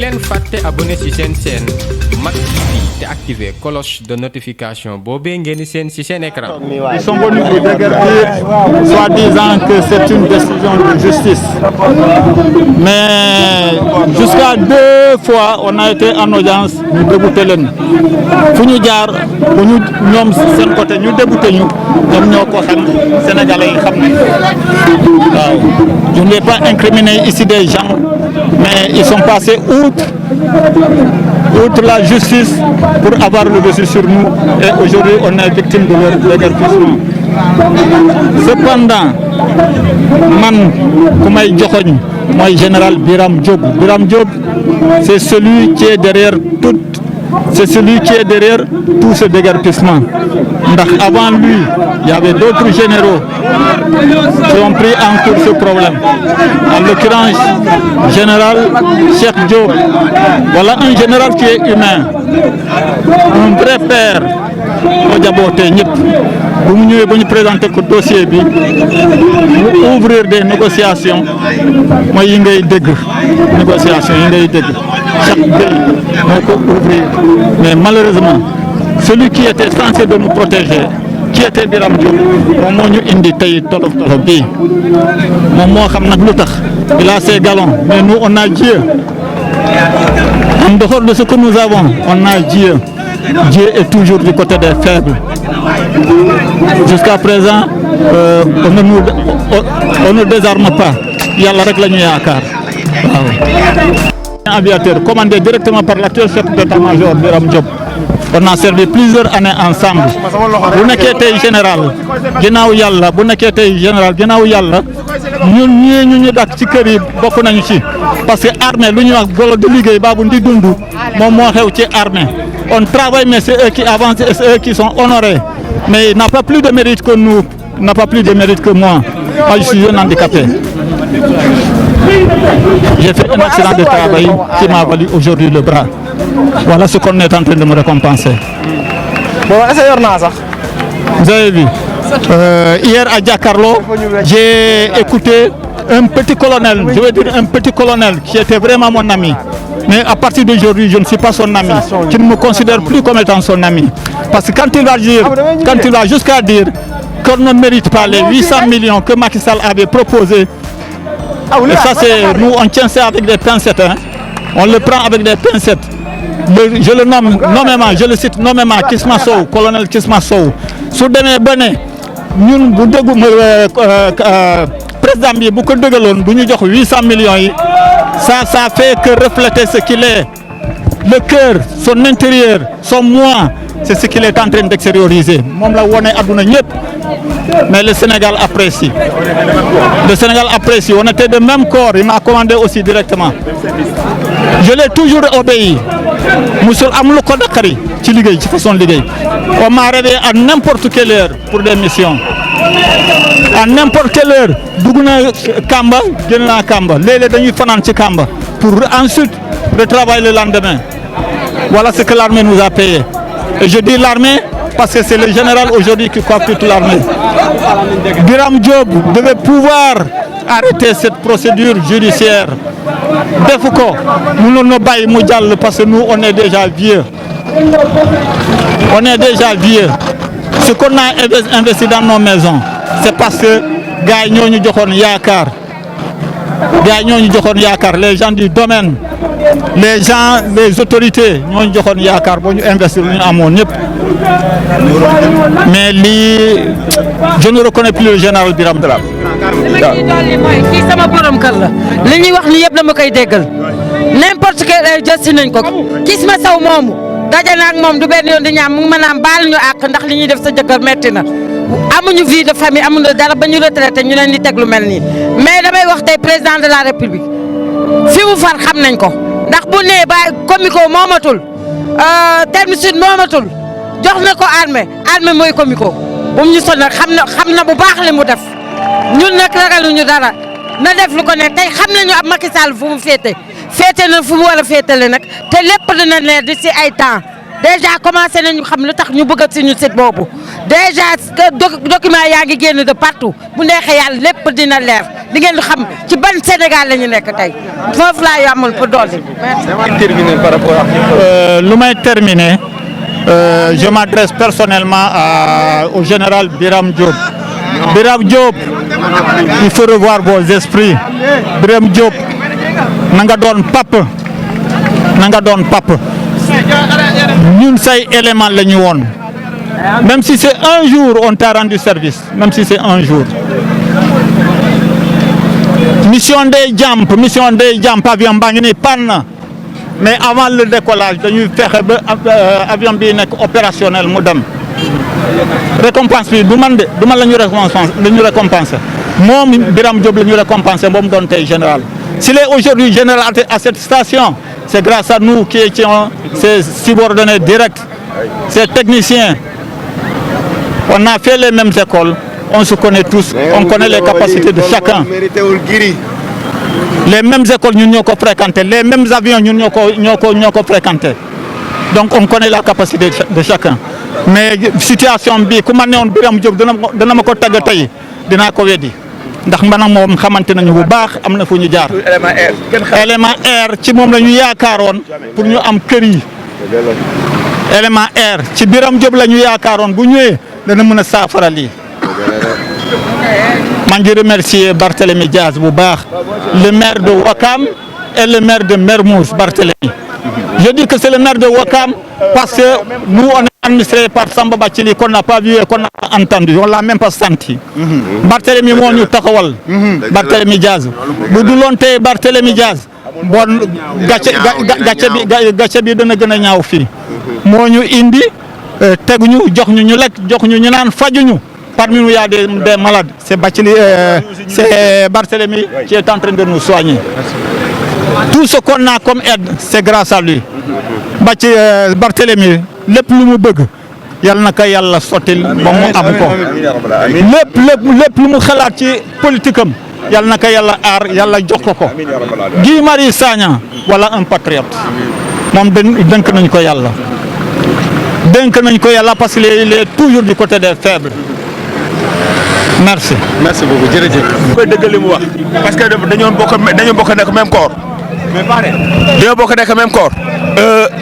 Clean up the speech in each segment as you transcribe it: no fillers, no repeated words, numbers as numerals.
leen fàtte abonné ci seen chaîne Mak TV te activer cloche de notification boobee ngeen di seen ci seen écran. Ils sont venus pour déguerpir, soi-disant que c'est une décision de justice. Mais jusqu'à 2 fois, on a été en audience, ñu débouté leen fu ñu jaar bu ñu ñoom seen côté ñu débouté ñu ñoom ñoo ko xam Sénégalais yi xam nañ waaw. Je ne vais pas incriminer ici des gens, mais ils sont passés outre la justice pour avoir le dessus sur nous et aujourd'hui on est victime de leur déguerpissement. Cependant man ku may joxoñ mooy général Biram Diop. Biram Diop c'est celui qui est derrière tout ce déguerpissement. Ndax avant lui il y avait d'autres généraux qui ont pris en cours ce problème. En l'occurrence général Cheikh Diop. Voilà un général qui est humain, un vrai père moo jaboote ñëpp. Bu mu ñëwee ba ñu présenté ko dossier bi mu ouvrir des négociations mooy yi ngay dégg négociations yi ngay dégg chaque pays moo ko ouvrir mais malheureusement celui qui était censé de nous protéger qui était Biram Diop moom moo ñu indi tey tolof bii moom moo xam nag lu tax il a ses galons mais nous on a Dieu en dehors de ce que nous avons on a Dieu. Dieu est toujours du côté des faibles. Jusqu'à présent on ne désarme pas yàlla rek la ñu yaakaar waaw. Aviateur commandé directement par l'actuel chef d'état-major Biram Diop. On a servi plusieurs années ensemble. Bu nekkee tey général ginnaaw yàlla bu nekkee tey général ginnaaw yàlla ñun ñii ñu dak ci kër yi bokk nañu ci parce que armée lu ñuy wax golo de liggéey baabu ndi dund moom moo xew ci armée. On travaille mais c'est eux qui avancent et c'est eux qui sont honorés. Mais il n'a pas plus de mérite que nous, il n'a pas plus de mérite que moi. Moi je suis un handicapé. J'ai fait un accident de travail qui m'a valu aujourd'hui le bras. Voilà ce qu'on est en train de me récompenser. Vous avez vu hier à Diakarlo, j'ai écouté un petit colonel, je veux dire un petit colonel qui était vraiment mon ami. Mais à partir d'aujourd'hui, je ne suis pas son ami. Je ne me considère plus comme étant son ami. Parce que quand il va jusqu'à dire qu'on ne mérite pas les 800 millions que Macky Sall avait proposé, et ça c'est, nous on tient ça avec des pincettes, hein. On le prend avec des pincettes. Je le nomme nommément, je le cite nommément, Kisma Sow, colonel Kisma Sow. Su demee ba ne ñun bu déggu président bi bu ko dëggaloon bu ñu jox 800 millions yi. Ça fait que refléter ce qu'il est. Le cœur, son intérieur, son moi, c'est ce qu'il est en train d'extérioriser. Moom la wone aduna ñëpp. Mais le Sénégal apprécie. Le Sénégal apprécie. On était de même corps. Il m'a commandé aussi directement. Je l'ai toujours obéi. Musul am lu ko naqari ci liggéey ci façon liggéey. On m'a réveillé à n'importe quelle heure pour des missions. À n'importe quelle heure dugg na Kamba génn naa Kamba léeg-léeg dañuy fanaan ci Kamba pour ensuite retravailler le lendemain. Voilà ce que l'armée nous a payé. Et je dis l'armée parce que c'est le général aujourd'hui qui coiffe toute l'armée. Biram Diop devait pouvoir arrêter cette procédure judiciaire. Defu ko mënoon na bàyyi mu jàll parce que nous on est déjà vieux. On est déjà vieux. Ce qu'on a investi dans nos maisons, c'est parce que gars yi ñoo ñu joxoon yaakaar. Gars yi ñoo ñu joxoon yaakaar, les gens du domaine, les autorités ñoo ñu joxoon yaakaar boo ñu investir lu ñu amoon ñëpp. Mais lii je ne reconnais plus le général Biram Diop. kii sama borom kër la li ñuy wax ni yëpp dama koy déggal n'importe quelle heure jësti nañ ko Kisma Sow moomu daje na ak moom du benn yoon di ñaam mu ngi mën a baal ñu àq ndax li ñuy def sa jëkkër metti na amuñu vie de famille amuñu dara ba ñu retraité ñu leen di teg lu mel nii mais damay wax tey président de la république fi mu far xam nañ ko ndax bu nee ba comico moomatul terme sud moomatul jox na ko armée mooy comico bu mu ñu sonal xam na bu baax li mu def ñun nag ragaluñu dara na def lu ko ne tey xam nañu ab Macky Sall fu mu féete na fu mu war a féetale nag te lépp dina leer di si ay temps déjà commencé nañu xam lu tax ñu bëgg suñu site boobu déjà document yaa ngi génn de partout bu neexee yàlla lépp dina leer di ngeen xam ci ban Sénégal la ñu nekk tey foofu laa yàmmul pour dolli. terminer par rapport à. lu may terminer je m'adresse personnellement au général Biram Diop. Biram Diop il faut revoir vos esprits Biram Diop na nga doon pape na nga doon pape ñun say élément la ñu woon même si c'est un jour on t'a rendu service même si c'est un jour mission day jàmp avion baa ngi ni panne mais avant le décollage dañuy fexe ba avion bi nekk opérationnel mu dem récompense bi du man la ñu récompenser moom Biram Diop la ñu récompenser moom doon tey général s'il est aujourd'hui général à cette station c'est grâce à nous qui étions ses subordonnés directs ses techniciens on a fait les mêmes écoles on se connaît tous on connaît les capacités de chacun les mêmes écoles ñun ñoo ko fréquenté les mêmes avions ñun ñoo ko fréquenté donc on connaît la capacité de chacun mais situation bi ku ma ne woon Biram Diop dana ma ko tagg tey dinaa ko weddi ndax man ak moom xamante nañu bu baax am na fu ñu jaar élément air ci moom la ñu yaakaaroon pour ñu am kër yi élément air ci Biram Diop la ñu yaakaaroon bu ñëwee dana mën a saafara lii maa ngi remercier Barthélémy Diaz bu baax le maire de Ouakam et le maire de Mermoz Barthélémy je dis que c'est le maire de Ouakam parce que nous on est administré par Samba Bathily qu'on n'a pas vu et qu'on n'a pas entendu on l'a même pas senti Barthélémy moo ñu taxawal Barthélémy Diaz bu duloon tey Barthélémy Diaz bon gàcce bi dana gën a ñaaw fii moo ñu indi teguñu jox ñu lekk jox ñu naan fajuñu parmi nous il y a des malades c'est Bathily c'est Barthélémy qui est en train de nous soigner tout ce qu'on a comme aide c'est grâce à lui Barthélémy lépp lu mu bëgg yàlla na ko yàlla sottil ba mu am ko lépp lu mu xalaat ci politique am yàlla na ko yàlla aar yàlla jox ko Guy Marius Sagna voilà un patriote moom dénk nañ ko yàlla parce qu'il est toujours du côté des faibles merci beaucoup jërëjëf. koy dëggal li mu wax parce que dañoo bokk nekk même corps dañoo bokk nekk même corps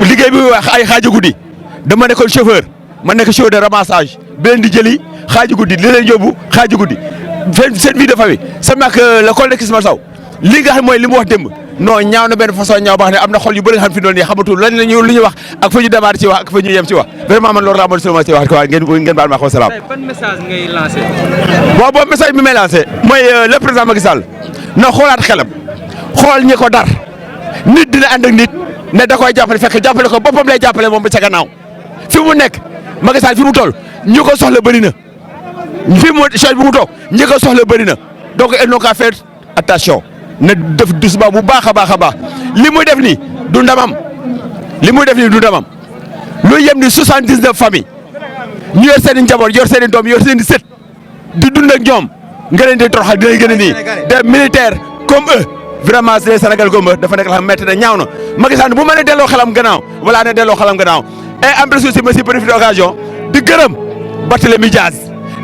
liggéey bi wax ay xaaju guddi dama nekkoon chauffeur ma nekk chauffeur de ramassage bi leen di jëli xaaju guddi di leen yóbbu xaaju guddi seen vie de famille sama ak le collègue Ismaël Sow li nga xam mooy li mu wax démb non ñaaw na benn façon ñaaw baax ne am na xol yu bëri nga xam fi doon nii xamatul lan lañu lu ñu wax ak fa ñu démarré ci wax ak fa ñu yem ci wax vraiment man loolu laa mën seulement ci wax quoi ngeen baal ma ko salaam. ban message ngay lancé. boobu message bi may lancé mooy le président Macky Sall na xoolaat xelam xool ñi ko dar nit dina ànd ak nit ne da koy jàppale fekk jàppale ko boppam lay jàppale moom ba ca gannaaw fi mu nekk Macky Sall fi mu toll ñi ko soxla bëri na fi mu chose bi mu toog ñi ko soxla bëri na donc il faut faire attention na def doucement bu baax a baax a baax li muy def nii du ndamam lu yem ni 79 familles ñu yor seen i njaboot yor seen i doom yor seen i sët di dund ak ñoom nga leen di toroxal dinañ gën a nii des militaires comme eux vraiment les Sénégal comme eux dafa nekk la xam métti na ñaaw na Macky Sall bu mën a delloo xelam gannaaw voilà ne delloo xelam gannaaw et en plus aussi ma si profité occasion di gërëm Barthélémy Diaz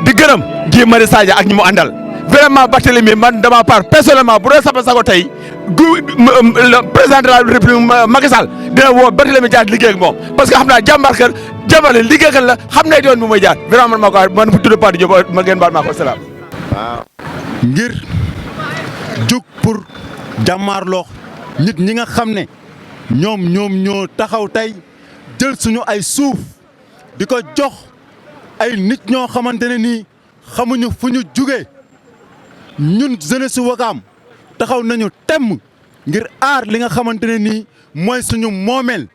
di gërëm Guy Marius Sagna ak ñi mu àndal vraiment Barthélémy man dama part personnellement bu doon sama sago tey le président de la République Macky Sall dina woo Barthélémy Diaz liggéey ak moom parce que xam naa jàmbaar kër jàmbale liggéeykat la xam ne yoon bu may jaar vraiment man maa ko man tudd Padi Diop ma ngeen baal maa ko salaam. waaw ngir jóg pour jàmmaarloo nit ñi nga xam ne ñoom ñoo taxaw tey jël suñu ay suuf di ko jox ay nit ñoo xamante ne nii xamuñu fu ñu jugee ñun jeunesse Ouakam taxaw nañu temm ngir aar li nga xamante ne nii mooy suñu moomeel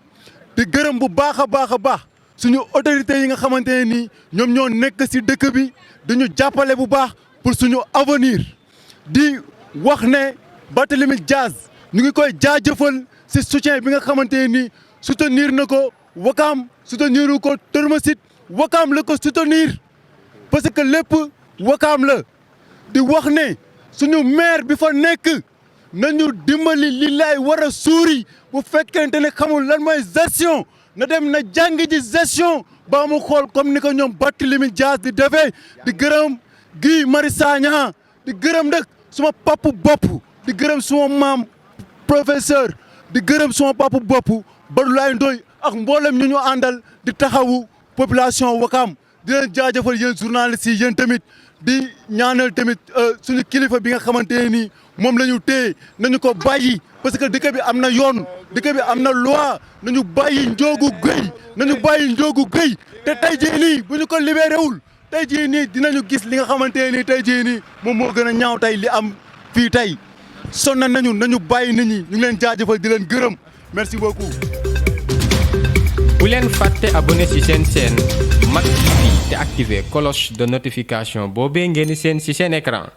di gërëm bu baax a baax suñu autorités yi nga xamante ne nii ñoom ñoo nekk ci dëkk bi dañu jàppale bu baax pour suñu avenir di wax ne Barthélémy Diaz ñu ngi koy jaajëfal ci soutien bi nga xamante ne nii soutenir na ko Ouakam soutenir ko Thermosite Ouakam la ko soutenir parce que lépp Ouakam la di wax ne suñu maire bi fa nekk nañu dimbali li lay war a suuri bu fekkente ne xamul lan mooy gestion na dem na jàng ji gestion ba mu xool comme ni ko ñoom Barthélémy Dias di defee di gërëm Guy Marius Sagna di gërëm nag suma papu bopp di gërëm suma maam professeur di gërëm suma papu bopp Badulaay Ndoy ak mboolem ñu ñu àndal di taxawu population Wakam di leen jaajëfal yéen journalistes yi yéen tamit di ñaanal tamit suñu kilifa bi nga xamante ne nii moom la ñu téye nañu ko bàyyi parce que dëkk bi am na yoon dëkk bi am na loi nañu bàyyi Ndiogou Gueye nañu bàyyi Ndiogou Gueye te tey jii nii bu ñu ko libéré wul tey jii nii dinañu gis li nga xamante ne nii tey jii nii moom moo gën a ñaaw tey li am fii tey sonn nañu bàyyi nit ñi ñu ngi leen jaajëfal di leen gërëm merci beaucoup. bu leen fàtte abonné ci seen chaîne Mak TV te activer cloche de notification boobee ngeen di seen ci seen écran.